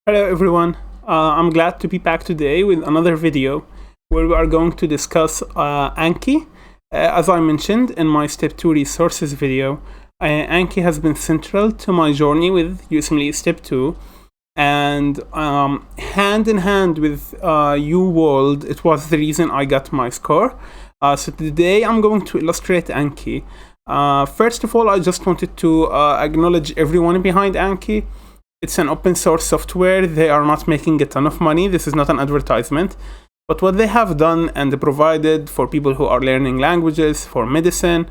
Hello everyone, I'm glad to be back today with another video where we are going to discuss Anki. As I mentioned in my Step 2 resources video, Anki has been central to my journey with USMLE Step 2, and hand in hand with UWorld, it was the reason I got my score. So today I'm going to illustrate Anki. First of all, I just wanted to acknowledge everyone behind Anki. It's an open source software. They are not making a ton of money. This is not an advertisement. But what they have done and provided for people who are learning languages, for medicine,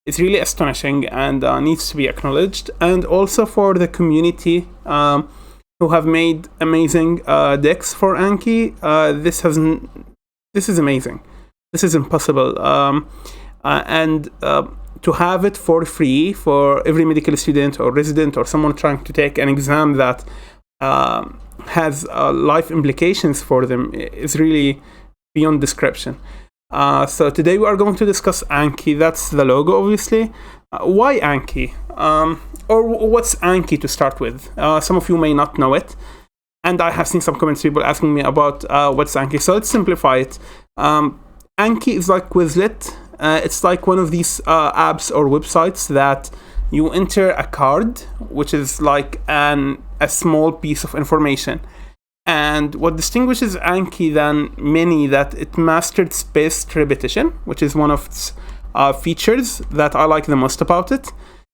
is really astonishing and needs to be acknowledged. And also for the community who have made amazing decks for Anki. This is amazing. This is impossible. To have it for free for every medical student or resident or someone trying to take an exam that has life implications for them is really beyond description. So today we are going to discuss Anki. That's the logo, obviously. Why Anki? Or what's Anki to start with? Some of you may not know it. And I have seen some comments, people asking me about what's Anki. So let's simplify it. Anki is like Quizlet. It's like one of these apps or websites that you enter a card, which is like a small piece of information. And what distinguishes Anki than many, that it mastered spaced repetition, which is one of its features that I like the most about it.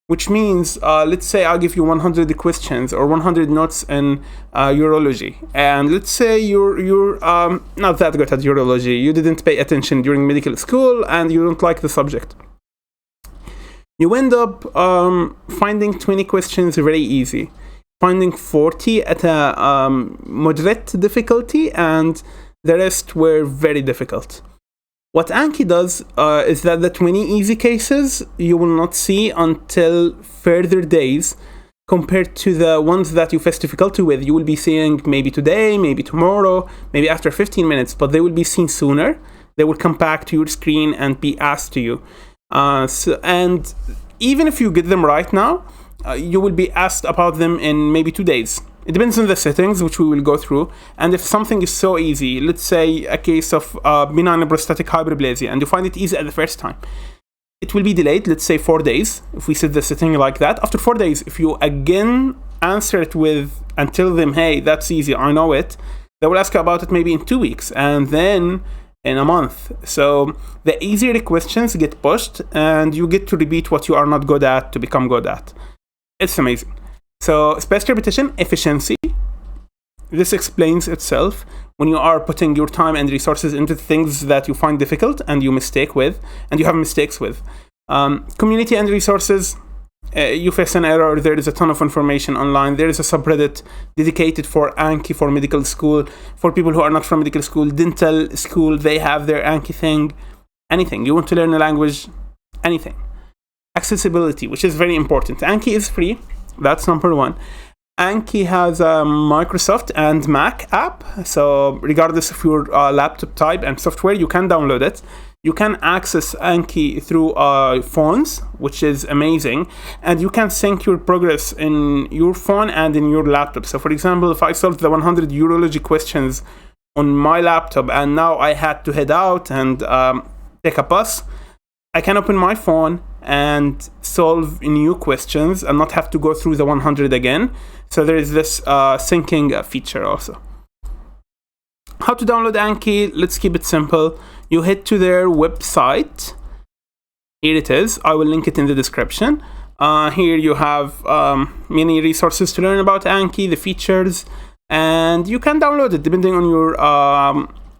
Which means, let's say I give you 100 questions or 100 notes in urology, and let's say you're not that good at urology. You didn't pay attention during medical school, and you don't like the subject. You end up finding 20 questions very easy, finding 40 at a moderate difficulty, and the rest were very difficult. What Anki does is that the 20 easy cases you will not see until further days compared to the ones that you face difficulty with. You will be seeing maybe today, maybe tomorrow, maybe after 15 minutes, but they will be seen sooner. They will come back to your screen and be asked to you. And even if you get them right now, you will be asked about them in maybe 2 days. It depends on the settings, which we will go through. And if something is so easy, let's say a case of benign prostatic hyperplasia, and you find it easy at the first time, it will be delayed, let's say 4 days, if we set the setting like that. After 4 days, if you again answer it with and tell them, hey, that's easy, I know it, they will ask you about it maybe in 2 weeks, and then in a month. So the easier questions get pushed, and you get to repeat what you are not good at to become good at. It's amazing. So spaced repetition, efficiency. This explains itself when you are putting your time and resources into things that you find difficult and you mistake with, and you have mistakes with. Community and resources. You face an error, there is a ton of information online. There is a subreddit dedicated for Anki for medical school. For people who are not from medical school, dental school, they have their Anki thing. Anything. You want to learn a language, anything. Accessibility, which is very important. Anki is free. That's number one. Anki has a Microsoft and Mac app. So regardless of your laptop type and software, you can download it. You can access Anki through phones, which is amazing. And you can sync your progress in your phone and in your laptop. So for example, if I solved the 100 urology questions on my laptop and now I had to head out and take a bus, I can open my phone and solve new questions and not have to go through the 100 again. So there is this syncing feature also. How to download Anki? Let's keep it simple. You head to their website. Here it is. I will link it in the description. Here you have many resources to learn about Anki, the features, and you can download it depending on your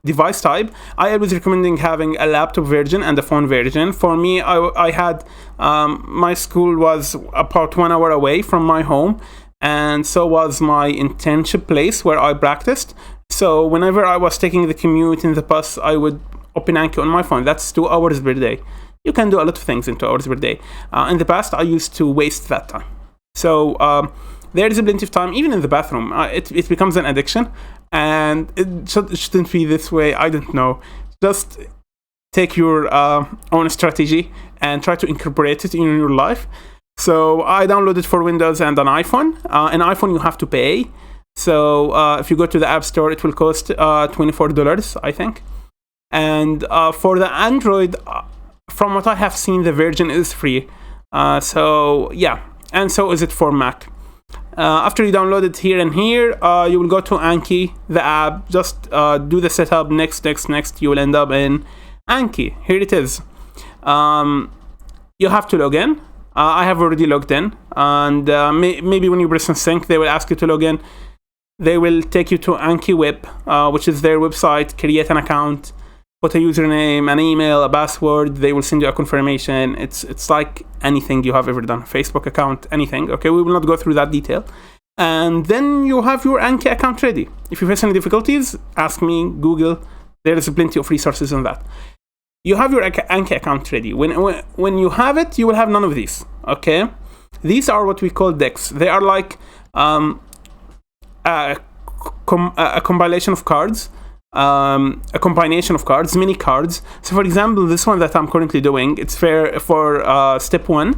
device type. I was recommending having a laptop version and a phone version. For me, I had my school was about 1 hour away from my home, and so was my internship place where I practiced. So whenever I was taking the commute in the bus, I would open Anki on my phone. That's 2 hours per day. You can do a lot of things in 2 hours per day. In the past, I used to waste that time. So there is plenty of time, even in the bathroom. It becomes an addiction. And it shouldn't be this way. I don't know. Just take your own strategy and try to incorporate it in your life. So I downloaded for Windows and an iPhone. An iPhone you have to pay. So if you go to the App Store, it will cost $24, I think. And for the Android, from what I have seen, the version is free. So yeah, and so is it for Mac. After you download it here and here, you will go to Anki, the app, just do the setup, next, you will end up in Anki. Here it is. You have to log in. I have already logged in, and maybe when you press on sync, they will ask you to log in. They will take you to Anki Web, which is their website. Create an account, put a username, an email, a password. They will send you a confirmation. It's like anything you have ever done, Facebook account, anything. Okay, we will not go through that detail. And then you have your Anki account ready. If you face any difficulties, ask me, Google. There is plenty of resources on that. You have your Anki account ready. When you have it, you will have none of these. Okay, these are what we call decks. They are like a compilation of cards. A combination of cards, mini cards. So for example, this one that I'm currently doing, it's for step 1.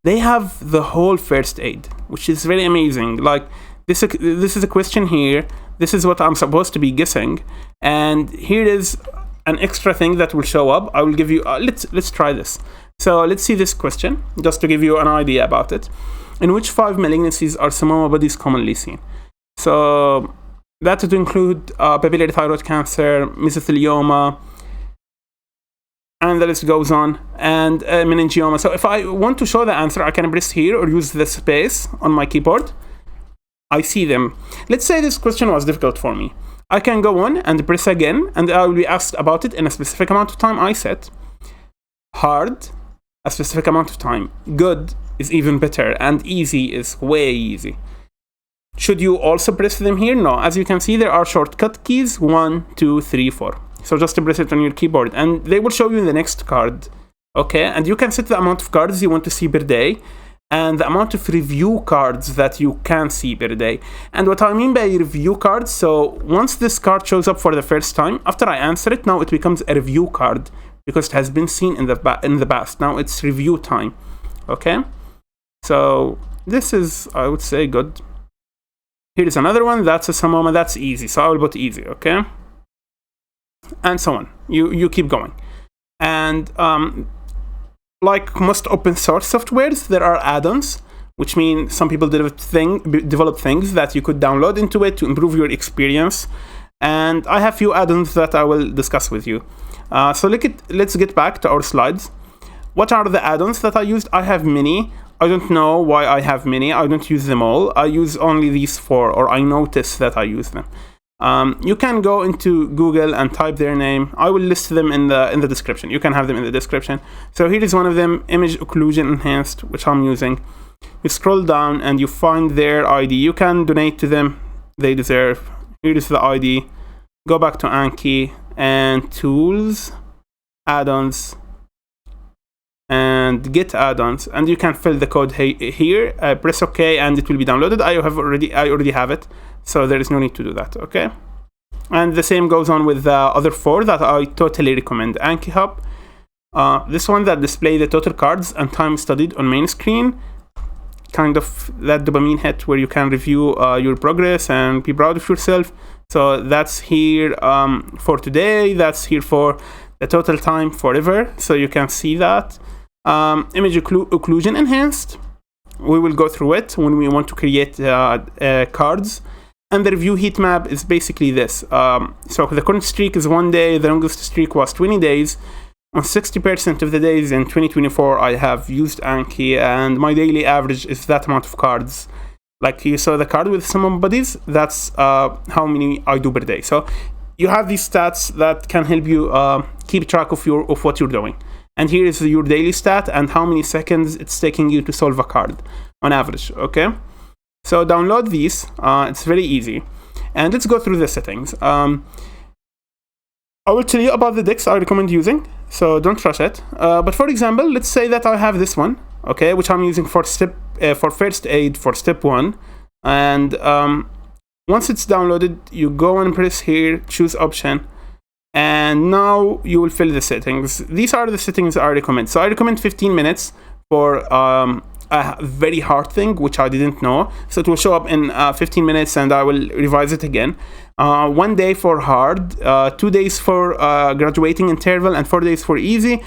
They have the whole first aid, which is very amazing. Like this is a question here. This is what I'm supposed to be guessing, and here is an extra thing that will show up. I will give you. Let's try this. So let's see this question, just to give you an idea about it. In which 5 malignancies are samoma bodies commonly seen? So that would include papillary thyroid cancer, mesothelioma, and the list goes on, and meningioma. So if I want to show the answer, I can press here or use the space on my keyboard. I see them. Let's say this question was difficult for me. I can go on and press again, and I will be asked about it in a specific amount of time I set. Hard, a specific amount of time. Good is even better, and easy is way easy. Should you also press them here? No. As you can see, there are shortcut keys 1, 2, 3, 4. So just to press it on your keyboard, and they will show you the next card. Okay, and you can set the amount of cards you want to see per day, and the amount of review cards that you can see per day. And what I mean by review cards, so once this card shows up for the first time, after I answer it, now it becomes a review card because it has been seen in the past. Now it's review time. Okay, so this is, I would say, good. Here is another one. That's a samoma. That's easy. So I will put easy. Okay, and so on. You keep going, and like most open source softwares, there are add-ons, which mean some people develop things that you could download into it to improve your experience. And I have few add-ons that I will discuss with you. So let's get back to our slides. What are the add-ons that I used? I have many. I don't know why I have many. I don't use them all. I use only these 4, or I notice that I use them. You can go into Google and type their name. I will list them in the description. You can have them in the description. So here is one of them, Image Occlusion Enhanced, which I'm using. You scroll down and you find their ID. You can donate to them. They deserve. Here is the ID. Go back to Anki and Tools, Add-ons, and Get Add-ons, and you can fill the code here. Press OK, and it will be downloaded. I already have it, so there is no need to do that. Okay, and the same goes on with the other 4 that I totally recommend. Anki Hub, this one that display the total cards and time studied on main screen, kind of that dopamine hit where you can review your progress and be proud of yourself. So that's here for today. That's here for the total time forever. So you can see that. Image Occlusion Enhanced. We will go through it when we want to create cards. And the review heat map is basically this. So the current streak is 1 day. The longest streak was 20 days. On 60% of the days in 2024, I have used Anki, and my daily average is that amount of cards. Like you saw the card with some buddies, that's how many I do per day. So you have these stats that can help you keep track of what you're doing. And here is your daily stat and how many seconds it's taking you to solve a card on average. Okay, so download these. It's very easy, and let's go through the settings. I will tell you about the decks I recommend using, so don't rush it. But for example, let's say that I have this one, okay, which I'm using for first aid for step 1. And once it's downloaded, you go and press here, choose option, and now you will fill the settings. These are the settings I recommend. So I recommend 15 minutes for a very hard thing, which I didn't know. So it will show up in 15 minutes and I will revise it again. 1 day for hard, 2 days for graduating interval, and 4 days for easy.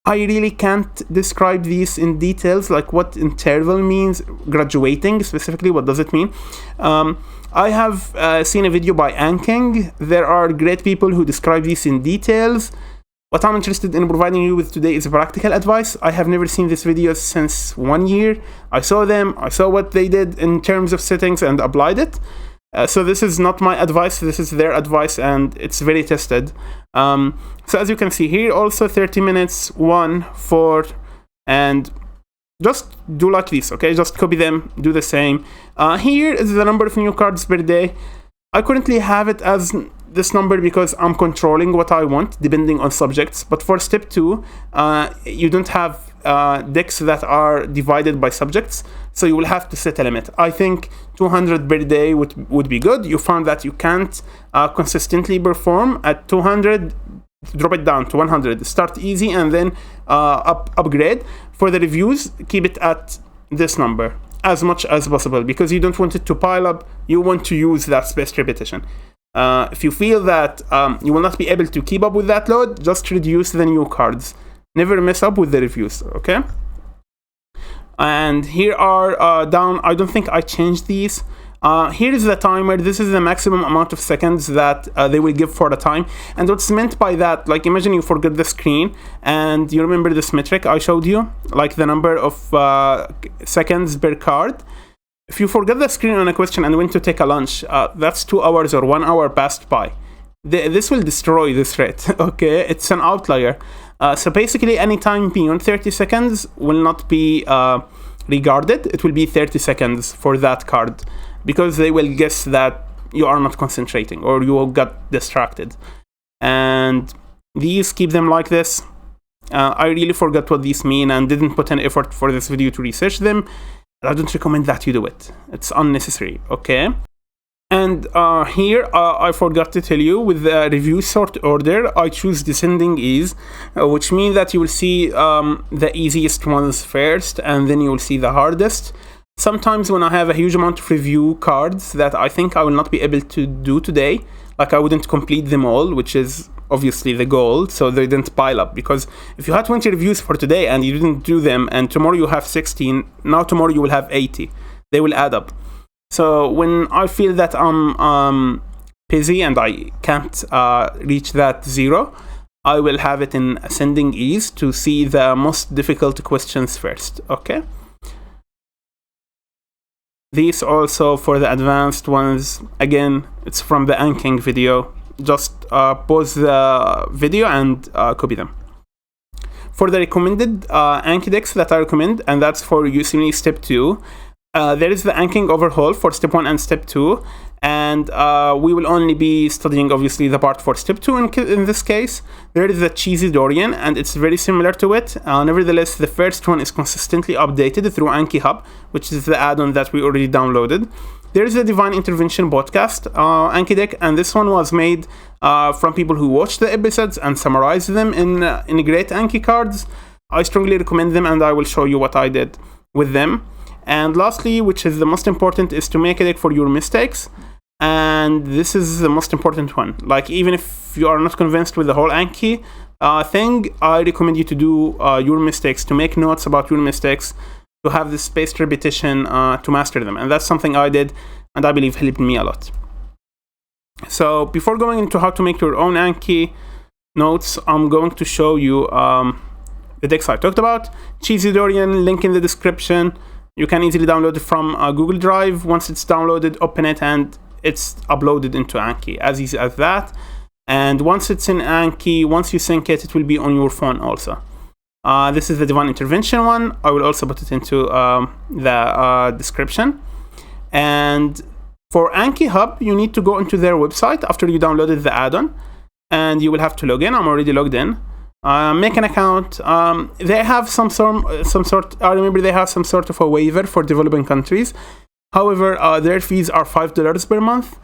I really can't describe these in details, like what interval means, graduating specifically, what does it mean? I have seen a video by Anki. There are great people who describe these in details. What I'm interested in providing you with today is practical advice. I have never seen this video since 1 year. I saw them, I saw what they did in terms of settings and applied it. So this is not my advice, this is their advice, and it's very tested. So as you can see here, also 30 minutes, 1, 4, and just do like this, okay? Just copy them, do the same. Here is the number of new cards per day. I currently have it as this number because I'm controlling what I want depending on subjects. But for step 2, you don't have decks that are divided by subjects, so you will have to set a limit. I think 200 per day would be good. You found that you can't consistently perform at 200, drop it down to 100. Start easy and then upgrade. For the reviews, keep it at this number as much as possible because you don't want it to pile up. You want to use that spaced repetition. If you feel that you will not be able to keep up with that load, just reduce the new cards. Never mess up with the reviews, okay? And here are down, I don't think I changed these. Here is the timer. This is the maximum amount of seconds that they will give for the time. And what's meant by that, like imagine you forget the screen and you remember this metric I showed you, like the number of seconds per card. If you forget the screen on a question and went to take a lunch, that's 2 hours or 1 hour passed by. This will destroy this rate, okay? It's an outlier. So basically, any time beyond 30 seconds will not be regarded. It will be 30 seconds for that card because they will guess that you are not concentrating or you got distracted. And these, keep them like this. I really forgot what these mean and didn't put an effort for this video to research them. I don't recommend that you do it. It's unnecessary, okay? And here, I forgot to tell you, with the review sort order, I choose descending ease, which means that you will see the easiest ones first, and then you will see the hardest. Sometimes when I have a huge amount of review cards that I think I will not be able to do today, like I wouldn't complete them all, which is obviously the goal, so they didn't pile up. Because if you had 20 reviews for today and you didn't do them, and tomorrow you have 16, now tomorrow you will have 80. They will add up. So when I feel that I'm busy and I can't reach that 0, I will have it in ascending ease to see the most difficult questions first, okay? These also for the advanced ones, again, it's from the Anki video. Just pause the video and copy them. For the recommended Anki Decks that I recommend, and that's for USMLE Step 2, there is the Anki overhaul for Step 1 and Step 2, and we will only be studying, obviously, the part for Step 2 in this case. There is the Cheesy Dorian, and it's very similar to it. Nevertheless, the first one is consistently updated through Anki Hub, which is the add-on that we already downloaded. There is a Divine Intervention podcast, Anki Deck, and this one was made from people who watched the episodes and summarized them in great Anki cards. I strongly recommend them, and I will show you what I did with them. And lastly, which is the most important, is to make a deck for your mistakes. And this is the most important one. Like, even if you are not convinced with the whole Anki thing, I recommend you to do your mistakes, to make notes about your mistakes, to have this spaced repetition to master them. And that's something I did, and I believe helped me a lot. So before going into how to make your own Anki notes, I'm going to show you the decks I talked about. Cheesy Dorian, link in the description. You can easily download it from Google Drive. Once it's downloaded, open it, and it's uploaded into Anki, as easy as that. And once it's in Anki, once you sync it, it will be on your phone also. This is the Divine Intervention one. I will also put it into the description. And for Anki Hub, you need to go into their website after you downloaded the add-on, and you will have to log in. I'm already logged in. Make an account. They have some sort. I remember they have some sort of a waiver for developing countries. However, their fees are $5 per month,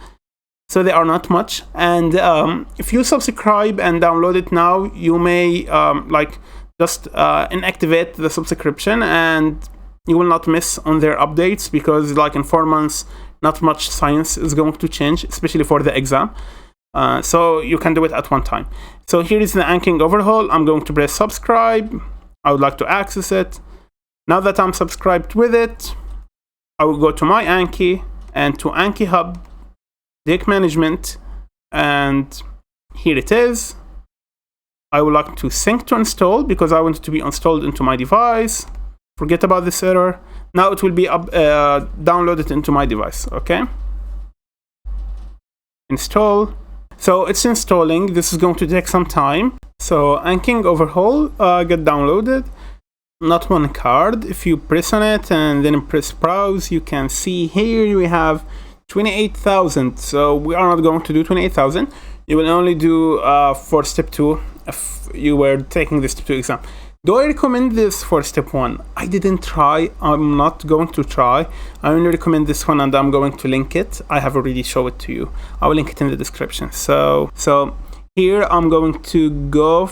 so they are not much. And if you subscribe and download it now, you may just inactivate the subscription, and you will not miss on their updates, because like in 4 months, not much science is going to change, especially for the exam. So you can do it at one time. So here is the Anki overhaul. I'm going to press subscribe. I would like to access it. Now that I'm subscribed with it, I will go to my Anki and to Anki Hub, Deck Management, and here it is. I would like to sync to install because I want it to be installed into my device. Forget about this error. Now it will be downloaded into my device, okay? Install. So it's installing. This is going to take some time. So Anki overhaul get downloaded. Not one card. If you press on it and then press browse, you can see here we have 28,000. So we are not going to do 28,000. You will only do for step 2 if you were taking the step 2 exam. Do I recommend this for step 1? I didn't try. I'm not going to try. I only recommend this one, and I'm going to link it. I have already shown it to you. I will link it in the description. So here I'm going to go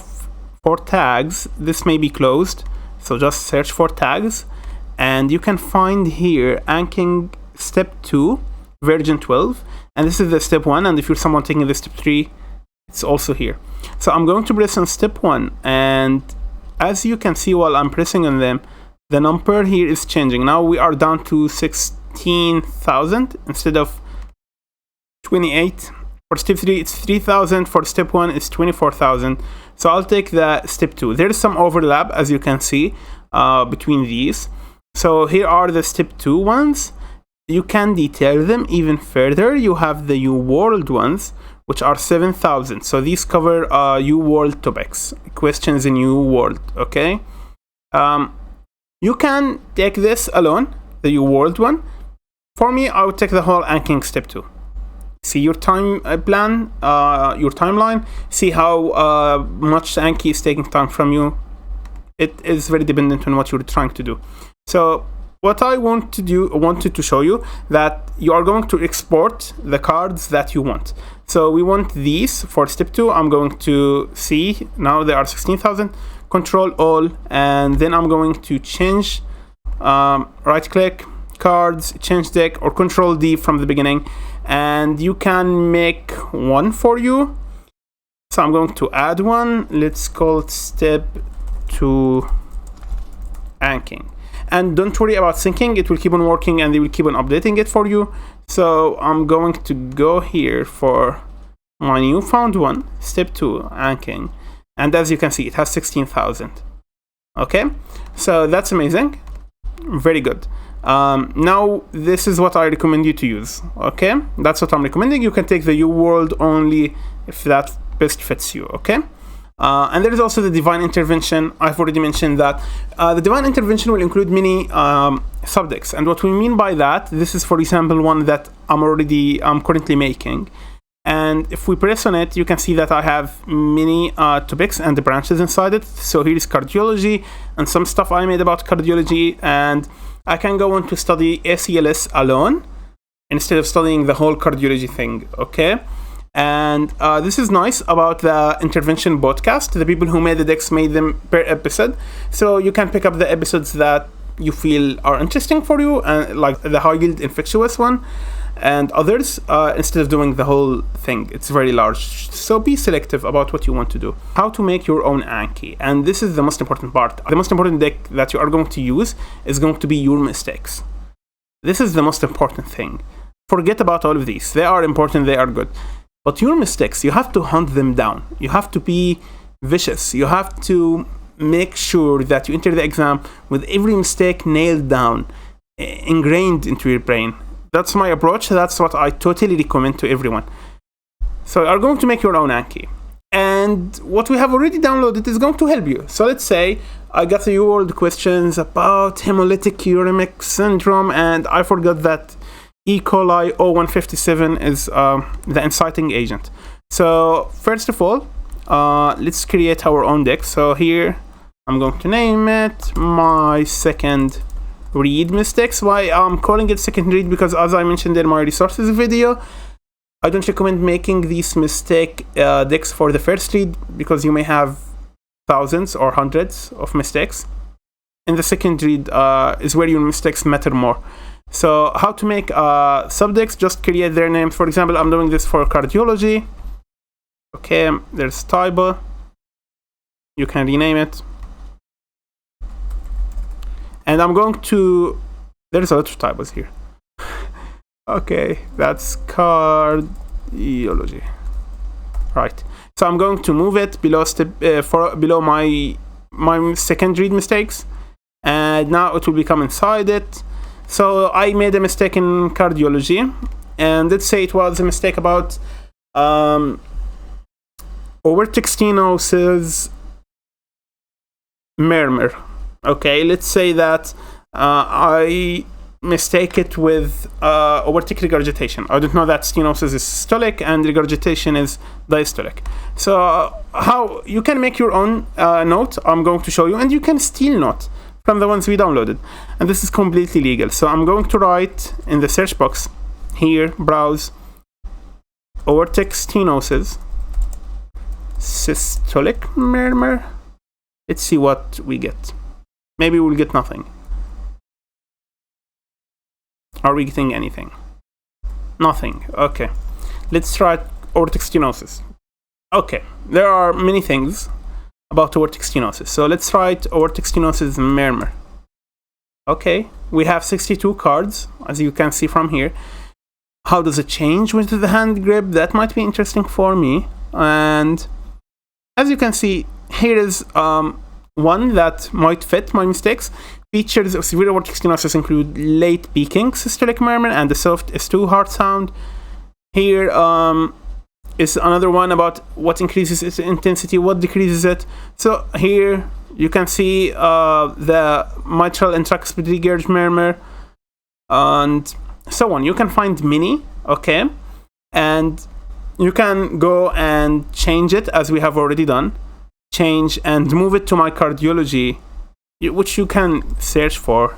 for tags. This may be closed, so just search for tags, and you can find here Anki step 2 version 12, and this is the step 1. And if you're someone taking the step 3, it's also here. So I'm going to press on step 1, and as you can see while I'm pressing on them, the number here is changing. Now we are down to 16,000 instead of 28. For step 3, it's 3,000. For step 1, it's 24,000. So I'll take the step 2. There is some overlap, as you can see, between these. So here are the step 2 ones. You can detail them even further. You have the UWorld ones, which are 7,000. So these cover UWorld topics, questions in UWorld, okay? You can take this alone, the UWorld one. For me, I would take the whole Anki step 2. See your time plan, your timeline. See how much Anki is taking time from you. It is very dependent on what you're trying to do. So what I wanted to show you that you are going to export the cards that you want. So we want these for step 2. I'm going to see now they are 16,000. Control all, and then I'm going to change. Right click, cards, change deck, or Control D from the beginning, and you can make one for you. So I'm going to add one. Let's call it step 2 Anki. And don't worry about syncing, it will keep on working and they will keep on updating it for you. So I'm going to go here for my new found one, step 2 Anki. And as you can see, it has 16,000. Okay, so that's amazing. Very good. Now this is what I recommend you to use. Okay, that's what I'm recommending. You can take the UWorld only if that best fits you. Okay. And there is also the divine intervention. I've already mentioned that the divine intervention will include many subjects, and what we mean by that, this is for example one that I'm currently making, and if we press on it, you can see that I have many topics and the branches inside it. So here is cardiology and some stuff I made about cardiology, and I can go on to study ACLS alone instead of studying the whole cardiology thing. Okay. And this is nice about the intervention podcast. The people who made the decks made them per episode. So you can pick up the episodes that you feel are interesting for you, like the high yield infectious one and others, instead of doing the whole thing. It's very large. So be selective about what you want to do. How to make your own Anki. And this is the most important part. The most important deck that you are going to use is going to be your mistakes. This is the most important thing. Forget about all of these. They are important. They are good. But your mistakes, you have to hunt them down. You have to be vicious. You have to make sure that you enter the exam with every mistake nailed down, ingrained into your brain. That's my approach. That's what I totally recommend to everyone. So you are going to make your own Anki. And what we have already downloaded is going to help you. So let's say I got the UWorld questions about hemolytic uremic syndrome, and I forgot that E. coli 0157 is the inciting agent. So first of all, let's create our own deck. So here I'm going to name it my second read mistakes. Why I'm calling it second read? Because as I mentioned in my resources video, I don't recommend making these mistake decks for the first read, because you may have thousands or hundreds of mistakes. in the second read is where your mistakes matter more. So how to make subjects? Just create their names. For example, I'm doing this for cardiology. Okay, there's typo. You can rename it. And I'm going to, there's a lot of typos here. Okay, that's cardiology. Right. So I'm going to move it below below my second read mistakes, and now it will become inside it. So I made a mistake in cardiology, and let's say it was a mistake about over-textinosis murmur. Okay, let's say that I mistake it with aortic regurgitation. I don't know that stenosis is systolic and regurgitation is diastolic. So how you can make your own note, I'm going to show you, and you can steal note from the ones we downloaded, and this is completely legal. So I'm going to write in the search box here, browse aortic stenosis systolic murmur. Let's see what we get. Maybe we'll get nothing. Are we getting anything? Nothing. Okay. Let's try aortic stenosis. Okay. There are many things about aortic stenosis. So let's write aortic stenosis murmur. Okay. We have 62 cards, as you can see from here. How does it change with the hand grip? That might be interesting for me. And as you can see, here is one that might fit my mistakes. Features of severe aortic stenosis include late peaking systolic murmur and the soft S2 heart sound. Here is another one about what increases its intensity, what decreases it. So here you can see the mitral and tricuspid regurg murmur, and so on. You can find many, okay? And you can go and change it, as we have already done. Change and move it to my cardiology, which you can search for.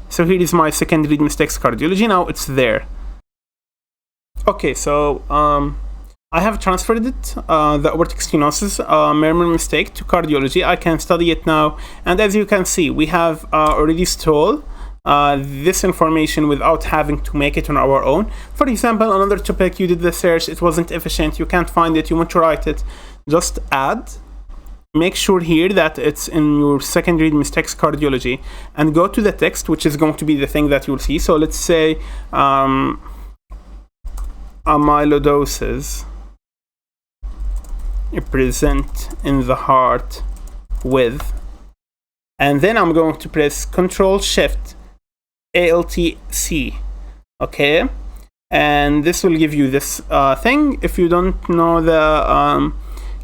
So here is my second read mistakes cardiology. Now it's there. Okay, so I have transferred it, the aortic stenosis murmur mistake, to cardiology. I can study it now, and as you can see, we have already stole this information without having to make it on our own. For example, another topic, you did the search, it wasn't efficient, you can't find it, you want to write it, just add. Make sure here that it's in your second read mistakes cardiology, and go to the text, which is going to be the thing that you'll see. So let's say amyloidosis present in the heart with, and then I'm going to press Control Shift ALT-C, okay, and this will give you this thing. If you don't know the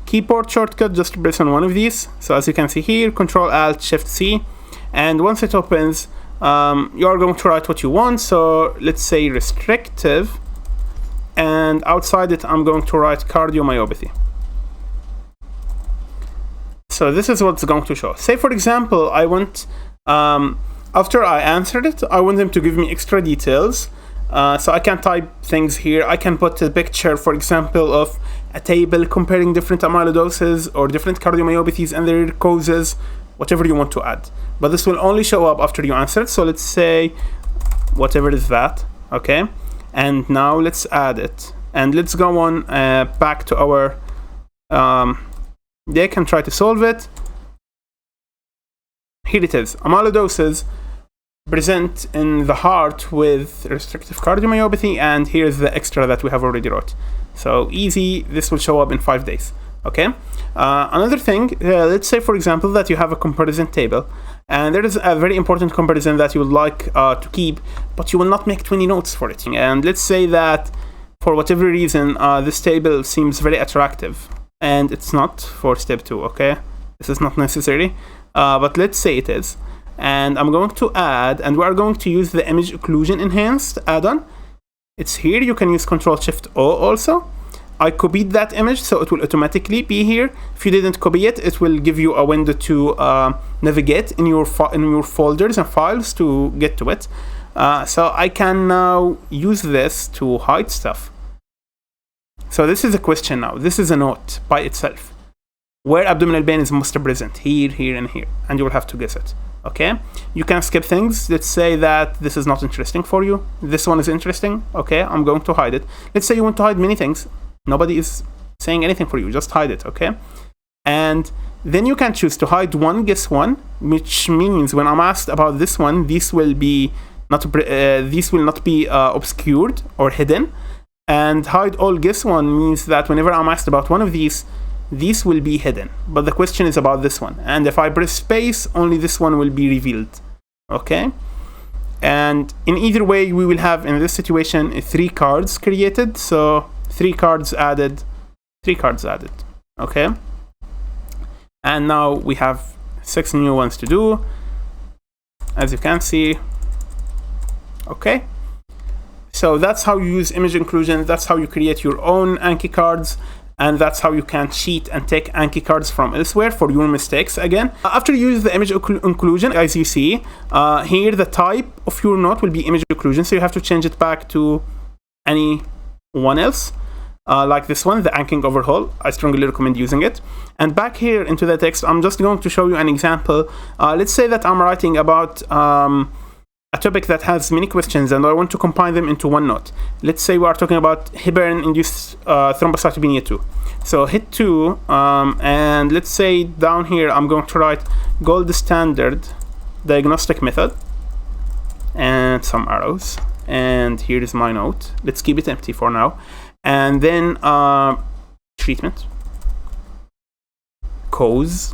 keyboard shortcut, just press on one of these. So as you can see here, Control Alt Shift C, and once it opens, you are going to write what you want. So let's say restrictive, and outside it I'm going to write cardiomyopathy. So this is what's going to show. Say for example, I want after I answered it, I want them to give me extra details. So I can type things here. I can put a picture, for example, of a table comparing different amyloidoses or different cardiomyopathies and their causes, whatever you want to add. But this will only show up after you answer. So let's say whatever is that, okay? And now let's add it. And let's go on back to our deck and try to solve it. Here it is. Amyloidosis present in the heart with restrictive cardiomyopathy, and here's the extra that we have already wrote. So easy, this will show up in 5 days, okay? Another thing, let's say for example that you have a comparison table, and there is a very important comparison that you would like to keep, but you will not make 20 notes for it. And let's say that for whatever reason this table seems very attractive, and it's not for step 2, okay? This is not necessary, but let's say it is. And I'm going to add, and we are going to use the image occlusion enhanced add-on. It's here. You can use Control Shift O also. I copied that image, so it will automatically be here. If you didn't copy it, it will give you a window to navigate in your folders and files to get to it. So I can now use this to hide stuff. So this is a question now. This is a note by itself. Where abdominal pain is most present? Here, here, and here. And you will have to guess it. Okay, you can skip things. Let's say that this is not interesting for you. This one is interesting. Okay, I'm going to hide it. Let's say you want to hide many things. Nobody is saying anything for you. Just hide it. Okay, and then you can choose to hide one, guess one, which means when I'm asked about this one, this will not be obscured or hidden. And hide all, guess one means that whenever I'm asked about one of these will be hidden, but the question is about this one. And if I press space, only this one will be revealed. Okay, and in either way, we will have in this situation 3 cards created. So 3 cards added. Okay, and now we have 6 new ones to do, as you can see. Okay, so that's how you use image inclusion. That's how you create your own Anki cards. And that's how you can cheat and take Anki cards from elsewhere for your mistakes again. After you use the image inclusion, as you see, here the type of your note will be image inclusion. So you have to change it back to any one else, like this one, the Anki overhaul. I strongly recommend using it. And back here into the text, I'm just going to show you an example. Let's say that I'm writing about a topic that has many questions and I want to combine them into one note. Let's say we are talking about heparin-induced thrombocytopenia 2. So hit 2, and let's say down here I'm going to write gold standard diagnostic method and some arrows. And here is my note. Let's keep it empty for now. And then treatment, cause,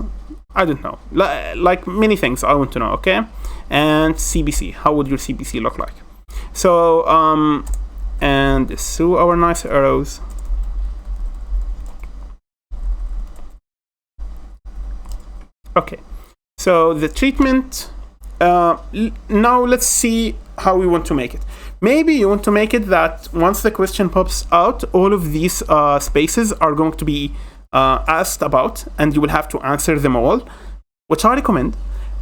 I don't know, like many things I want to know. Okay, and CBC, how would your CBC look like? So and through our nice arrows, okay, so the treatment, now let's see how we want to make it. Maybe you want to make it that once the question pops out, all of these spaces are going to be asked about, and you will have to answer them all, which I recommend.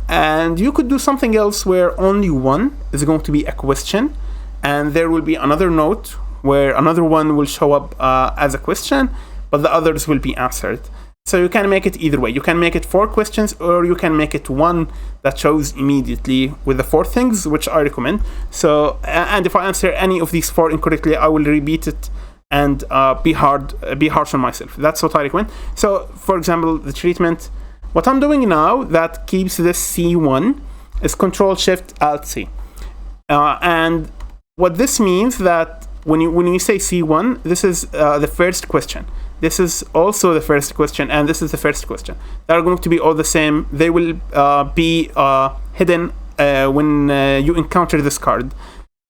And you could do something else where only one is going to be a question, and there will be another note where another one will show up as a question, but the others will be answered. So you can make it either way. You can make it 4 questions, or you can make it one that shows immediately with the 4 things, which I recommend. So, and if I answer any of these 4 incorrectly, I will repeat it and be harsh on myself. That's what I recommend. So, for example, the treatment, what I'm doing now that keeps this C1 is Control-Shift-Alt-C. And what this means that when you say C1, this is the first question. This is also the first question, and this is the first question. They're going to be all the same. They will be hidden when you encounter this card.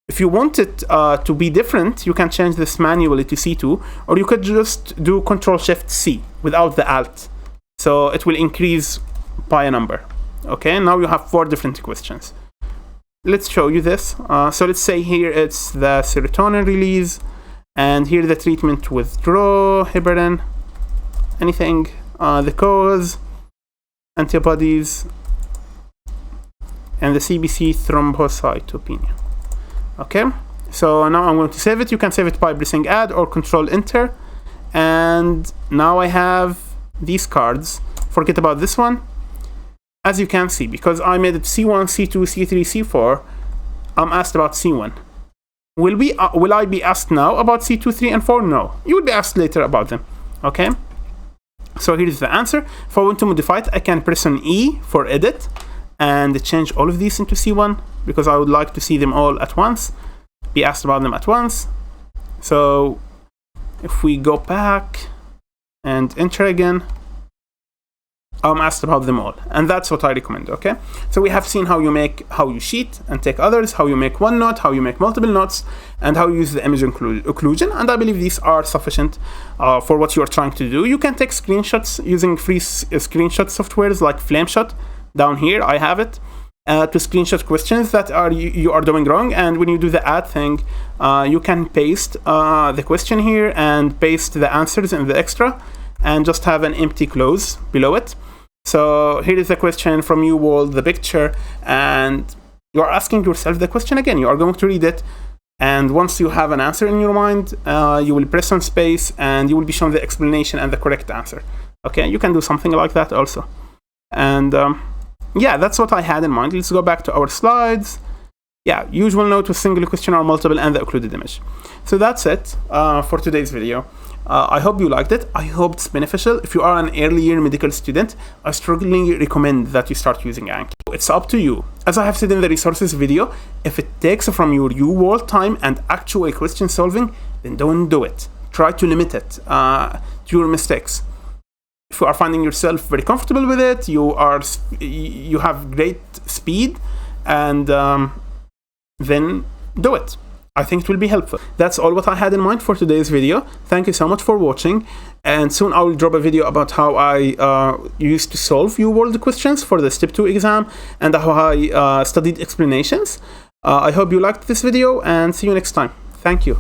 If you want it to be different, you can change this manually to C2, or you could just do Control-Shift-C without the Alt. So it will increase by a number. Okay, now you have 4 different questions. Let's show you this. So let's say here it's the serotonin release, and here the treatment withdraw, heparin, anything, the cause, antibodies, and the CBC thrombocytopenia. Okay, so now I'm going to save it. You can save it by pressing Add or Control-Enter. And now I have these cards. Forget about this one. As you can see, because I made it C1, C2, C3, C4, I'm asked about C1. Will I be asked now about C2, 3, and 4? No. You will be asked later about them. Okay? So here is the answer. If I want to modify it, I can press on E for edit and change all of these into C1, because I would like to see them all at once, be asked about them at once. So if we go back and enter again, I'm asked about them all, and that's what I recommend. Okay, so we have seen how you sheet and take others, how you make one note, how you make multiple notes, and how you use the image occlusion. And I believe these are sufficient for what you are trying to do. You can take screenshots using free screenshot softwares like Flameshot. Down here I have it to screenshot questions that you are doing wrong, and when you do the add thing, you can paste the question here and paste the answers in the extra, and just have an empty close below it. So here is the question from you, Walt, the picture, and you are asking yourself the question again. You are going to read it, and once you have an answer in your mind, you will press on space, and you will be shown the explanation and the correct answer. Okay, you can do something like that also. And yeah, that's what I had in mind. Let's go back to our slides. Yeah, usual note with single question or multiple and the occluded image. So that's it for today's video. I hope you liked it. I hope it's beneficial. If you are an early year medical student, I strongly recommend that you start using Anki. It's up to you. As I have said in the resources video, if it takes from your real-world time and actual question solving, then don't do it. Try to limit it to your mistakes. If you are finding yourself very comfortable with it, you have great speed, and then do it. I think it will be helpful. That's all what I had in mind for today's video. Thank you so much for watching, and soon I will drop a video about how I used to solve real-world questions for the Step 2 exam and how I studied explanations. I hope you liked this video, and see you next time. Thank you.